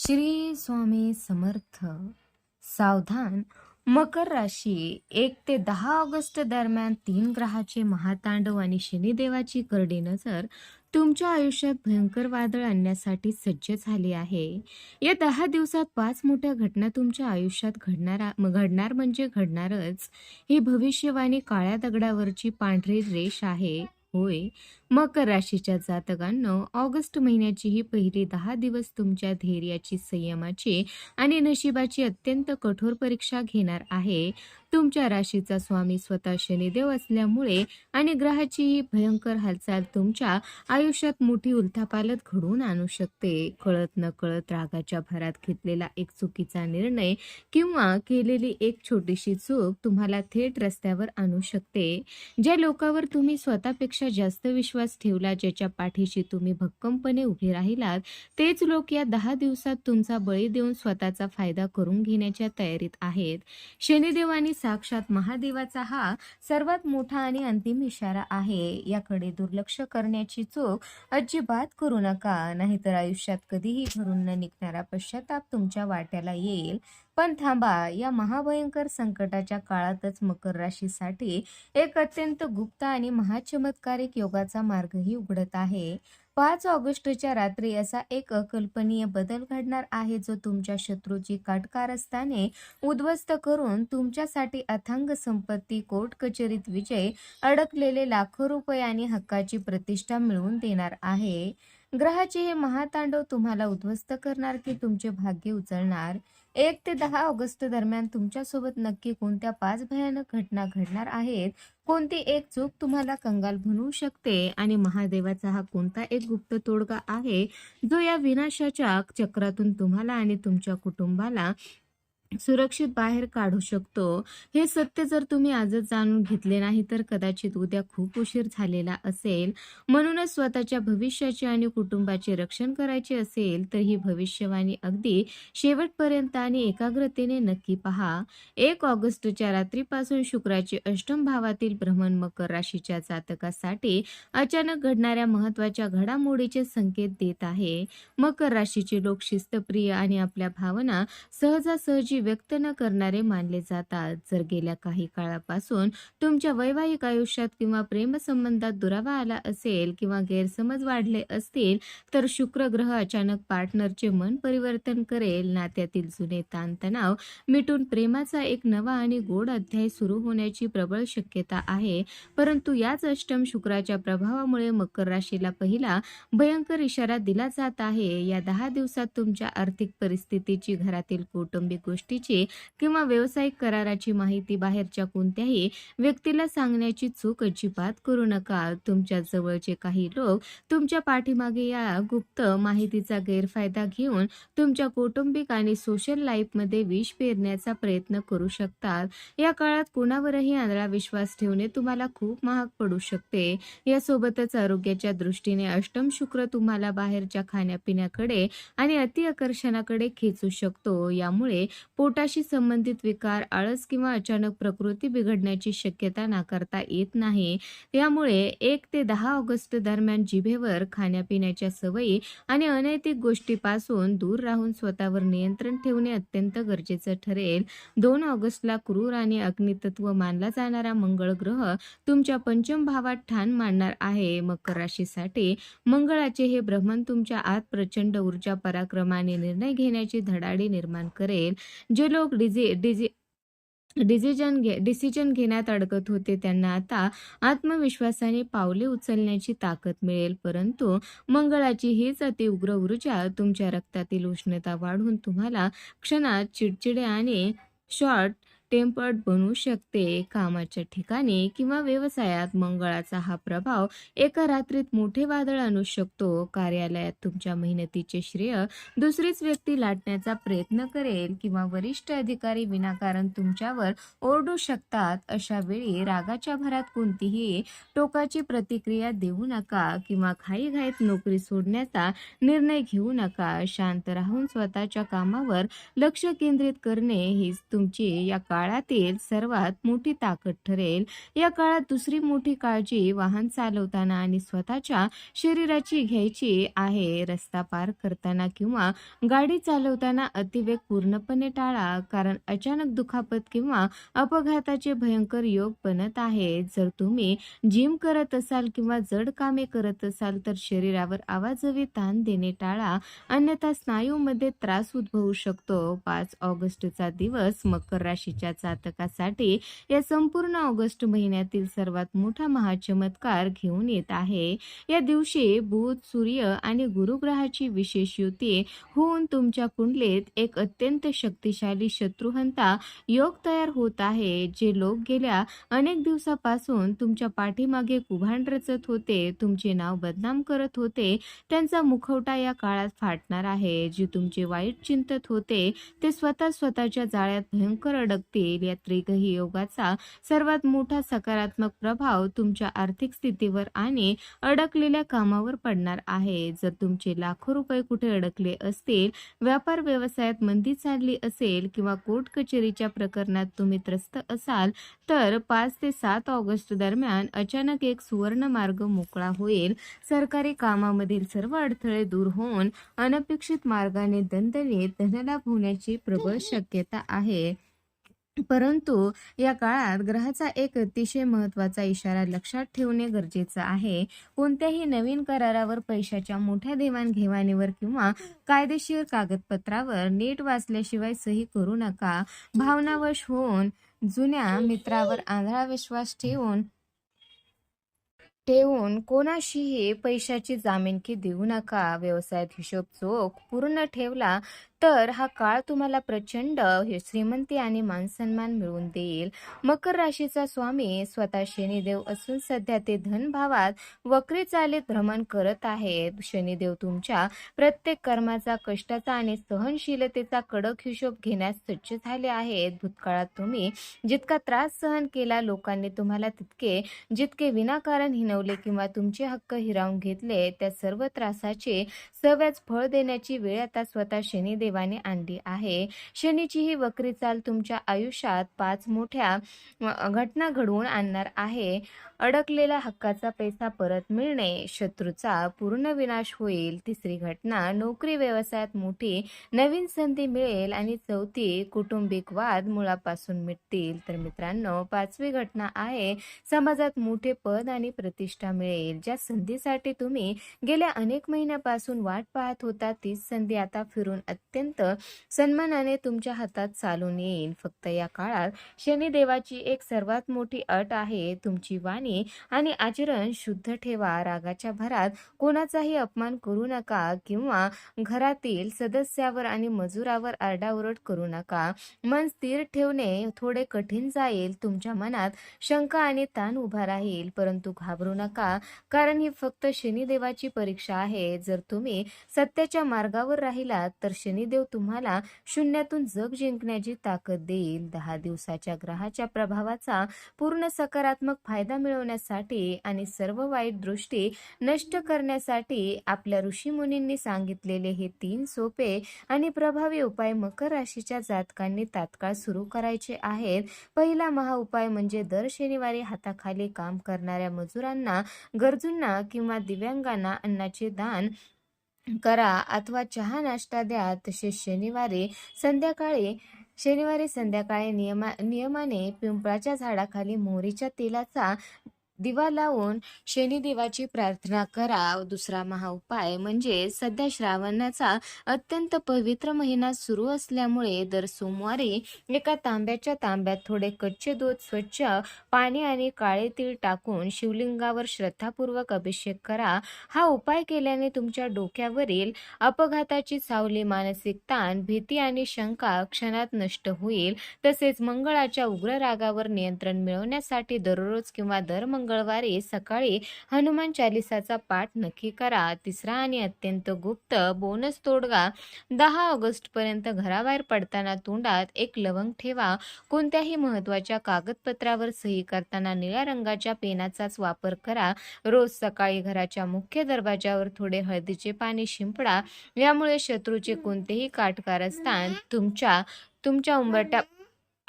श्री स्वामी समर्थ. सावधान. मकर राशी 1 ते 10 ऑगस्ट दरम्यान 3 ग्रहाचे महातांडव आणि शनिदेवाची करडी नजर तुमच्या आयुष्यात भयंकर वादळ आणण्यासाठी सज्ज झाली आहे. या 10 दिवसात 5 मोठ्या घटना तुमच्या आयुष्यात घडणार म्हणजे घडणारच. ही भविष्यवाणी काळ्या दगडावरची पांढरी रेष आहे. होय, मकर राशीच्या जातकांनो, ऑगस्ट महिन्याची ही पहिली 10 दिवस तुमच्या धैर्याची, संयमाची आणि नशिबाची अत्यंत कठोर परीक्षा घेणार आहे. तुमच्या राशीचा स्वामी स्वतः शनिदेव असल्यामुळे आणि ग्रहाची ही भयंकर हालचाल तुमच्या आयुष्यात मोठी उलथापालथ घडवून आणू शकते. कळत नकळत रागाच्या भरात घेतलेला एक चुकीचा निर्णय किंवा केलेली एक छोटीशी चूक तुम्हाला थेट रस्त्यावर आणू शकते. ज्या लोकांवर तुम्ही स्वतःपेक्षा जास्त विश्वास ठेवला, ज्याच्या पाठीशी तुम्ही भक्कमपणे उभे राहिलात, तेच लोक या 10 दिवसात तुमचा बळी देऊन स्वतःचा फायदा करून घेण्याच्या तयारीत आहेत. शनिदेव आणि साक्षात महादेवाचा हा सर्वात मोठा आणि अंतिम इशारा आहे. याकडे दुर्लक्ष करण्याची चूक अजिबात करू नका, नाहीतर आयुष्यात कधीही भरून न निघणारा पश्चाताप तुमच्या वाट्याला येईल. पण थांबा, या महाभयंकर संकटाच्या काळातच मकर राशीसाठी एक अत्यंत गुप्त आणि महाचमत्कारिक योगाचा मार्गही उघडत आहे. 5 ऑगस्टच्या रात्री असा एक अकल्पनीय बदल घडणार आहे, जो तुमच्या शत्रूची काटकारस्थाने उद्ध्वस्त करून तुमच्यासाठी अथांग संपत्ती, कोर्ट कचेरीत विजय, अडकलेले लाखो रुपये आणि हक्काची प्रतिष्ठा मिळवून देणार आहे. ग्रहाचे हे महातांडव तुम्हाला उद्ध्वस्त करणार की तुमचे भाग्य उचलणार? 1 ते 10 ऑगस्ट दरम्यान तुमच्यासोबत नक्की कोणत्या 5 भयानक घटना घडणार आहेत? कोणती एक चूक तुम्हाला कंगाल बनवू शकते? आणि महादेवाचा हा कोणता एक गुप्त तोडगा आहे, जो या विनाशाच्या चक्रातून तुम्हाला आणि तुमच्या कुटुंबाला सुरक्षित बाहेर काढू शकतो? हे सत्य जर तुम्ही आजच जाणून घेतले नाही, तर कदाचित उद्या खूप उशीर झालेला असेल. म्हणूनच स्वतःच्या भविष्याचे आणि कुटुंबाचे रक्षण करायचे असेल, तर ही भविष्यवाणी अगदी शेवटपर्यंत आणि एकाग्रतेने नक्की पहा. 1 ऑगस्टच्या रात्रीपासून शुक्राचे अष्टम भावातील भ्रमण मकर राशीच्या जातकासाठी अचानक घडणाऱ्या महत्वाच्या घडामोडीचे संकेत देत आहे. मकर राशीचे लोक शिस्तप्रिय आणि आपल्या भावना सहजासहजी व्यक्त न करणारे मानले जातात. जर गेल्या काही काळापासून तुमच्या वैवाहिक आयुष्यात किंवा प्रेमसंबंधात दुरावा आला असेल किंवा गैरसमज वाढले असतील, तर शुक्र ग्रह अचानक पार्टनरचे मन परिवर्तन करेल. नात्यातील जुने ताणतणाव मिटून प्रेमाचा एक नवा आणि गोड अध्याय सुरू होण्याची प्रबळ शक्यता आहे. परंतु याच अष्टम शुक्राच्या प्रभावामुळे मकर राशीला पहिला भयंकर इशारा दिला जात आहे. या 10 दिवसात तुमच्या आर्थिक परिस्थितीची, घरातील कौटुंबिक गोष्टीची किंवा व्यावसायिक कराराची माहिती बाहेरच्या कोणत्याही व्यक्तीला सांगण्याची चूक अजिबात करू नका. तुमच्या जवळचे काही लोक तुमच्या पाठीमागे या गुप्त माहितीचा गैरफायदा घेऊन तुमच्या कौटुंबिक आणि सोशल लाईफमध्ये विष पेरण्याचा प्रयत्न करू शकतात. या काळात कोणावरही आंधळा विश्वास ठेवणे तुम्हाला खूप महाग पडू शकते. यासोबतच आरोग्याच्या दृष्टीने अष्टम शुक्र तुम्हाला बाहेरच्या खाण्यापिण्याकडे आणि अति आकर्षणाकडे खेचू शकतो. यामुळे पोटाशी संबंधित विकार, आळस किंवा अचानक प्रकृती बिघडण्याची शक्यता नाकारता येत नाही. त्यामुळे 1 ते 10 ऑगस्ट दरम्यान जिभेवर खाण्यापिण्याच्या सवयी आणि अनैतिक गोष्टीपासून दूर राहून स्वतःवर नियंत्रण ठेवणे अत्यंत गरजेचं ठरेल. 2 ऑगस्टला क्रूर आणि अग्नितत्व मानला जाणारा मंगळ ग्रह तुमच्या पंचम भावात ठाण मांडणार आहे. मकर राशीसाठी मंगळाचे हे भ्रमण तुमच्या आत प्रचंड ऊर्जा, पराक्रमाने निर्णय घेण्याची धडाडी निर्माण करेल. जे लोक डिसिजन घेण्यात अडकत होते, त्यांना आता आत्मविश्वासाने पावले उचलण्याची ताकद मिळेल. परंतु मंगळाची हीच अतिउग्र ऊर्जा तुमच्या रक्तातील उष्णता वाढवून तुम्हाला क्षणात चिडचिडे आणि शॉर्ट टेम्पर्ड बनवू शकते. कामाच्या ठिकाणी किंवा व्यवसायात मंगळाचा हा प्रभाव एका रात्रीत मोठे वादळ आणू शकतो. कार्यालयात तुमच्या मेहनतीचे श्रेय दुसरीच व्यक्ती लाटण्याचा प्रयत्न करेल किंवा वरिष्ठ अधिकारी विनाकारण तुमच्यावर ओरडू शकतात. अशा वेळी रागाच्या भरात कोणतीही टोकाची प्रतिक्रिया देऊ नका किंवा घाईघाईत नोकरी सोडण्याचा निर्णय घेऊ नका. शांत राहून स्वतःच्या कामावर लक्ष केंद्रित करणे हीच तुमची या काळातील सर्वात मोठी ताकद ठरेल. या काळात दुसरी मोठी काळजी वाहन चालवताना आणि स्वतःच्या शरीराची घ्यायची आहे. रस्ता पार करताना किंवा गाडी चालवताना अतिवेग पूर्णपणे टाळा, कारण अचानक दुखापत किंवा अपघाताचे भयंकर योग बनत आहेत. जर तुम्ही जिम करत असाल किंवा जड कामे करत असाल तर शरीरावर अवाजवी ताण देणे टाळा, अन्यथा स्नायूमध्ये त्रास उद्भवू शकतो. 5 ऑगस्टचा दिवस मकर राशीच्या जातकासाठी या संपूर्ण ऑगस्ट महिन्यातील सर्वात मोठा महाचमत्कार घेऊन येत आहे. या दिवशी बुध, सूर्य आणि गुरु ग्रहाची विशेष युती होऊन तुमच्या कुंडलीत एक अत्यंत शक्तिशाली शत्रुहंता योग तयार होत आहे. जे लोक गेल्या अनेक दिवसापासून तुमच्या पाठीमागे कुभांड रचत होते, तुमचे नाव बदनाम करत होते, त्यांचा मुखवटा या काळात फाटणार आहे. जे तुमचे वाईट चिंतत होते ते स्वतःच्या जाळ्यात भयंकर अडकतील. या त्रिग्रही योगाचा सर्वात मोठा सकारात्मक प्रभाव तुमच्या आर्थिक स्थितीवर आणि अडकलेल्या कामावर पडणार आहे. जर तुमचे लाखो रुपये कुठे अडकले असतील, व्यापार व्यवसायात मंदी चालली असेल किंवा कोर्ट कचेरीच्या प्रकरणात तुम्ही त्रस्त असाल, तर 5 ते 7 ऑगस्ट दरम्यान अचानक एक सुवर्ण मार्ग मोकळा होईल. सरकारी कामामधील सर्व अडथळे दूर होऊन अनपेक्षित मार्गाने दणदणीत धनलाभ होण्याची प्रबळ शक्यता आहे. परंतु या काळात ग्रहाचा एक अतिशय महत्त्वाचा इशारा लक्षात ठेवणे गरजेचं आहे. कोणत्याही नवीन करारावर, पैशाच्या मोठ्या देवाणघेवाणीवर किंवा कायदेशीर कागदपत्रावर नीट वाचल्याशिवाय सही करू नका. भावनावश होऊन जुन्या मित्रावर आंधळा विश्वास ठेवून कोणाशीही पैशाची जामीनकी देऊ नका. व्यवसायात हिशोब चोख पूर्ण ठेवला तर हा काळ तुम्हाला प्रचंड श्रीमंती आणि मानसन्मान मिळवून देईल. मकर राशीचा स्वामी स्वतः शनिदेव असून सध्या ते धनभावात वक्री चालीत भ्रमण करत आहेत. शनिदेव तुमच्या प्रत्येक कर्माचा, कष्टाचा आणि सहनशीलतेचा कडक हिशोब घेण्यास सज्ज झाले आहेत. भूतकाळात तुम्ही जितका त्रास सहन केला, लोकांनी तुम्हाला जितके विनाकारण हिणवले किंवा तुमचे हक्क हिरावून घेतले, त्या सर्व त्रासाचे सव्याज फळ देण्याची वेळ आता स्वतः शनिदेवाने आणली आहे. शनीची ही वक्री चाल तुमच्या आयुष्यात 5 मोठ्या घटना घडवून आणणार आहे. अडकलेला हक्काचा पैसा परत मिळणे, शत्रूचा पूर्ण विनाश होईल. तिसरी घटना, नोकरी व्यवसायात मोठी नवीन संधी मिळेल. आणि चौथी, कौटुंबिक वाद मुळापासून मिटतील. तर मित्रांनो, 5वी घटना आहे, समाजात मोठे पद आणि प्रतिष्ठा मिळेल. ज्या संधीसाठी तुम्ही गेल्या अनेक महिन्यापासून वाट पाहत होता, तीच संधी आता फिरून अत्यंत सन्मानाने तुमच्या हातात चालून येईल. फक्त या काळात शनिदेवाची एक सर्वात मोठी अट आहे, तुमची वाणी आणि आचरण शुद्ध ठेवा. रागाच्या भरात कोणाचाही अपमान करू नका किंवा घरातील सदस्यावर आणि मजुरावर आरडाओरड करू नका. मन स्थिर ठेवणे थोडे कठीण जाईल. तुमच्या मनात शंका आणि ताण उभा राहील, परंतु घाबरू नका, कारण ही फक्त शनिदेवाची परीक्षा आहे. जर तुम्ही सत्याच्या मार्गावर राहिलात तर शनिदेव तुम्हाला शून्यातून जग जिंकण्याची ताकद देईल. 10 दिवसाच्या ग्रहाच्या प्रभावाचा पूर्ण सकारात्मक फायदा मिळवण्यासाठी आणि सर्व वाईट दृष्टी नष्ट करण्यासाठी आपल्या ऋषीमुनींनी सांगितलेले हे 3 सोपे आणि प्रभावी उपाय मकर राशीच्या जातकांनी तात्काळ सुरू करायचे आहेत. पहिला महाउपाय म्हणजे दर शनिवारी हाताखाली काम करणाऱ्या मजुरांना, गरजूंना किंवा दिव्यांगांना अन्नाचे दान करा अथवा चहा नाश्ता द्या. तसेच शनिवारी संध्याकाळी नियमाने पिंपळाच्या झाडाखाली मोहरीच्या तेलाचा दिवा लावून शनिदेवाची प्रार्थना करा. दुसरा महाउपाय म्हणजे सध्या श्रावणाचा अत्यंत पवित्र महिना सुरू असल्यामुळे दर सोमवारी एका तांब्याच्या तांब्यात थोडे कच्चे दूध, स्वच्छ पाणी आणि काळे तीळ टाकून शिवलिंगावर श्रद्धापूर्वक अभिषेक करा. हा उपाय केल्याने तुमच्या डोक्यावरील अपघाताची सावली, मानसिक ताण, भीती आणि शंका क्षणात नष्ट होईल. तसेच मंगळाच्या उग्र रागावर नियंत्रण मिळवण्यासाठी दररोज किंवा दर मंगळवारी सकाळी हनुमान चालिसाचा पाठ नक्की करा. तिसरा आणि अत्यंत गुप्त बोनस तोडगा, 10 ऑगस्ट पर्यंत घराबाहेर पडताना तोंडात एक लवंग ठेवा. कोणत्याही महत्त्वाच्या कागदपत्रावर सही करताना निळ्या रंगाच्या पेनाचाच वापर करा. रोज सकाळी घराच्या मुख्य दरवाजावर थोडे हळदीचे पाणी शिंपडा. यामुळे शत्रूचे कोणतेही काटकारस्थान तुमच्या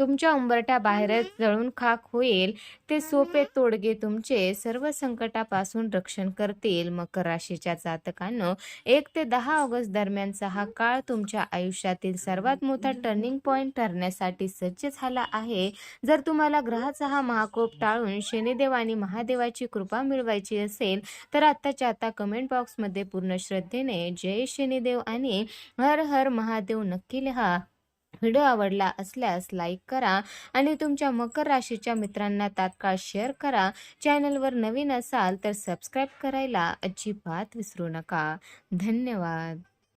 तुमच्या उंबरठ्याबाहेरच जळून खाक होईल. ते सोपे तोडगे तुमचे सर्व संकटापासून रक्षण करतील. मकर राशीच्या जातकांनो, 1 ते 10 ऑगस्ट दरम्यानचा हा काळ तुमच्या आयुष्यातील सर्वात मोठा टर्निंग पॉइंट ठरण्यासाठी सज्ज झाला आहे. जर तुम्हाला ग्रहाचा हा महाकोप टाळून शनिदेव आणि महादेवाची कृपा मिळवायची असेल, तर आत्ताच्या आता कमेंट बॉक्समध्ये पूर्ण श्रद्धेने जय शनिदेव आणि हर हर महादेव नक्की लिहा. व्हिडिओ आवडला असल्यास लाईक करा आणि तुमच्या मकर राशीच्या मित्रांना तात्काळ शेअर करा. चॅनलवर नवीन असाल तर सबस्क्राईब करायला अजिबात विसरू नका. धन्यवाद.